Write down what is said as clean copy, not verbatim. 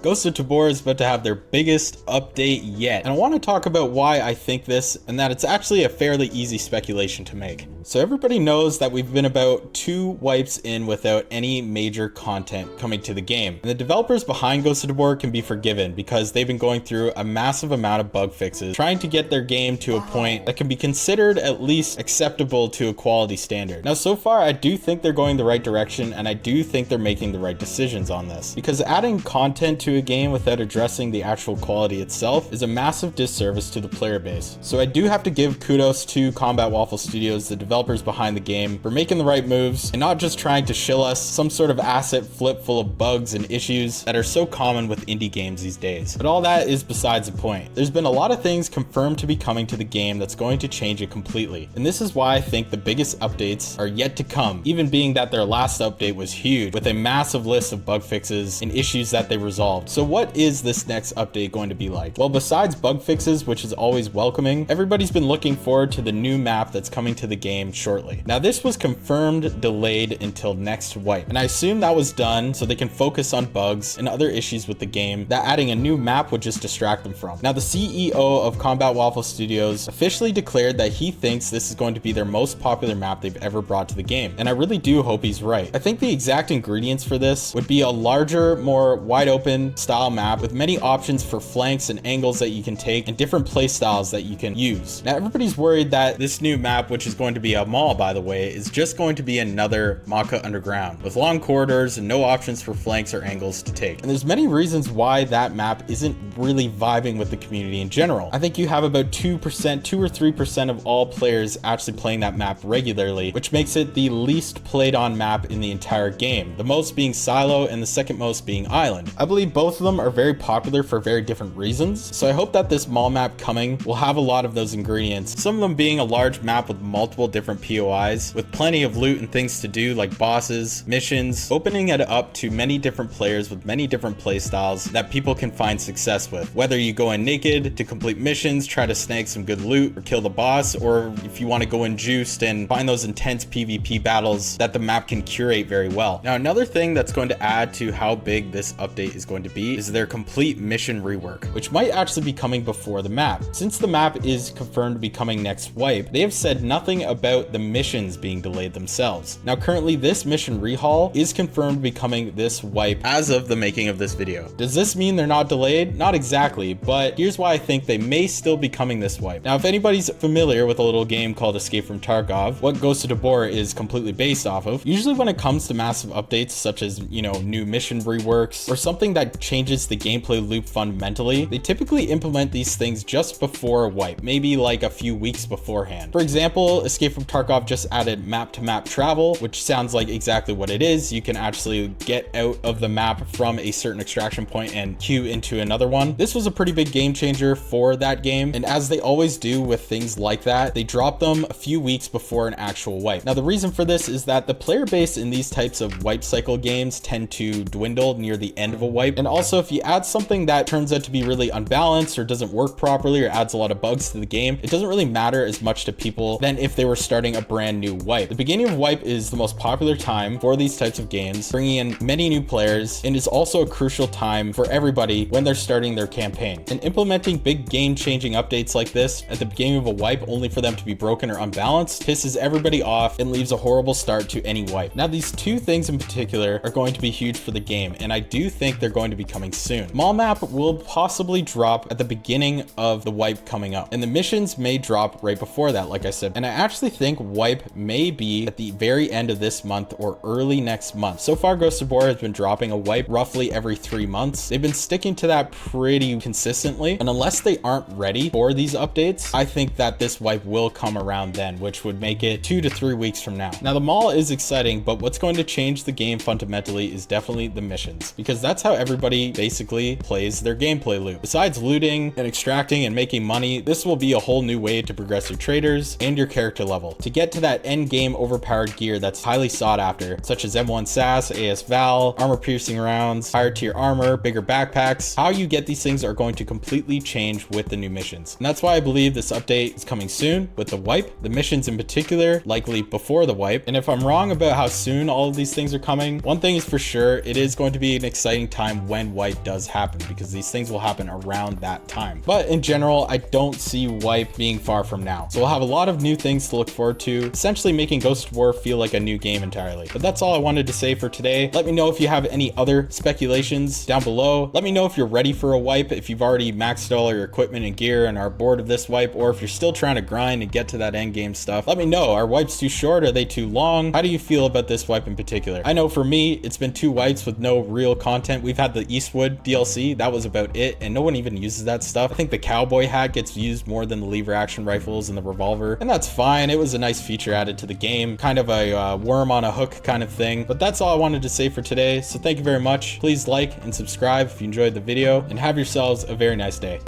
Ghost of Tabor is about to have their biggest update yet, and I want to talk about why I think this, and that it's actually a fairly easy speculation to make. So everybody knows that we've been about 2 wipes in without any major content coming to the game, and the developers behind Ghost of Tabor can be forgiven because they've been going through a massive amount of bug fixes, trying to get their game to a point that can be considered at least acceptable to a quality standard. Now, so far, I do think they're going the right direction, and I do think they're making the right decisions on this, because adding content to a game without addressing the actual quality itself is a massive disservice to the player base. So I do have to give kudos to Combat Waffle Studios, the developers behind the game, for making the right moves and not just trying to shill us some sort of asset flip full of bugs and issues that are so common with indie games these days. But all that is besides the point. There's been a lot of things confirmed to be coming to the game that's going to change it completely, and this is why I think the biggest updates are yet to come, even being that their last update was huge with a massive list of bug fixes and issues that they resolved. So what is this next update going to be like? Well, besides bug fixes, which is always welcoming, everybody's been looking forward to the new map that's coming to the game shortly. Now, this was confirmed delayed until next wipe, and I assume that was done so they can focus on bugs and other issues with the game that adding a new map would just distract them from. Now, the CEO of Combat Waffle Studios officially declared that he thinks this is going to be their most popular map they've ever brought to the game, and I really do hope he's right. I think the exact ingredients for this would be a larger, more wide open style map with many options for flanks and angles that you can take and different play styles that you can use. Now, everybody's worried that this new map, which is going to be a mall by the way, is just going to be another Maka Underground with long corridors and no options for flanks or angles to take. And there's many reasons why that map isn't really vibing with the community in general. I think you have about 2% or 3% of all players actually playing that map regularly, which makes it the least played on map in the entire game, the most being Silo and the second most being Island. I believe both of them are very popular for very different reasons, so I hope that this mall map coming will have a lot of those ingredients, some of them being a large map with multiple different POIs with plenty of loot and things to do like bosses, missions, opening it up to many different players with many different play styles that people can find success with, whether you go in naked to complete missions, try to snag some good loot or kill the boss, or if you want to go in juiced and find those intense PvP battles that the map can curate very well. Now, another thing that's going to add to how big this update is going to be is their complete mission rework, which might actually be coming before the map. Since the map is confirmed to be coming next wipe, they have said nothing about the missions being delayed themselves. Now, currently this mission rehaul is confirmed to be coming this wipe as of the making of this video. Does this mean they're not delayed? Not exactly, but here's why I think they may still be coming this wipe. Now, if anybody's familiar with a little game called Escape from Tarkov, what Ghost of Tabor is completely based off of, usually when it comes to massive updates such as, new mission reworks or something that changes the gameplay loop fundamentally, they typically implement these things just before a wipe, maybe like a few weeks beforehand. For example, Escape from Tarkov just added map-to-map travel, which sounds like exactly what it is. You can actually get out of the map from a certain extraction point and queue into another one. This was a pretty big game changer for that game, and as they always do with things like that, they drop them a few weeks before an actual wipe. Now, the reason for this is that the player base in these types of wipe cycle games tend to dwindle near the end of a wipe, and also if you add something that turns out to be really unbalanced or doesn't work properly or adds a lot of bugs to the game, it doesn't really matter as much to people than if they were starting a brand new wipe. The beginning of wipe is the most popular time for these types of games, bringing in many new players, and is also a crucial time for everybody when they're starting their campaign. And implementing big game-changing updates like this at the beginning of a wipe only for them to be broken or unbalanced pisses everybody off and leaves a horrible start to any wipe. Now, these two things in particular are going to be huge for the game, and I do think they're going to be coming soon. Mall map will possibly drop at the beginning of the wipe coming up, and the missions may drop right before that, like I said. And I actually think wipe may be at the very end of this month or early next month. So far, Ghost of Tabor has been dropping a wipe roughly every 3 months. They've been sticking to that pretty consistently, and unless they aren't ready for these updates, I think that this wipe will come around then, which would make it 2 to 3 weeks from now. Now, the mall is exciting, but what's going to change the game fundamentally is definitely the missions, because that's how everybody basically plays their gameplay loop. Besides looting and extracting and making money, this will be a whole new way to progress your traders and your character level to get to that end game overpowered gear that's highly sought after, such as M1 SAS, AS Val, armor piercing rounds, higher tier armor, bigger backpacks. How you get these things are going to completely change with the new missions. And that's why I believe this update is coming soon with the wipe, the missions in particular, likely before the wipe. And if I'm wrong about how soon all of these things are coming, one thing is for sure, it is going to be an exciting time when wipe does happen, because these things will happen around that time. But in general, I don't see wipe being far from now. So we'll have a lot of new things to look forward to, essentially making Ghost of War feel like a new game entirely. But that's all I wanted to say for today. Let me know if you have any other speculations down below. Let me know if you're ready for a wipe, if you've already maxed all your equipment and gear and are bored of this wipe, or if you're still trying to grind and get to that end game stuff. Let me know. Are wipes too short? Are they too long? How do you feel about this wipe in particular? I know for me, it's been 2 wipes with no real content. We've had the Eastwood DLC, that was about it, and no one even uses that stuff. I think the cowboy hat gets used more than the lever action rifles and the revolver, and that's fine. It was a nice feature added to the game, kind of a worm on a hook kind of thing. But that's all I wanted to say for today, so thank you very much. Please like and subscribe if you enjoyed the video, and have yourselves a very nice day.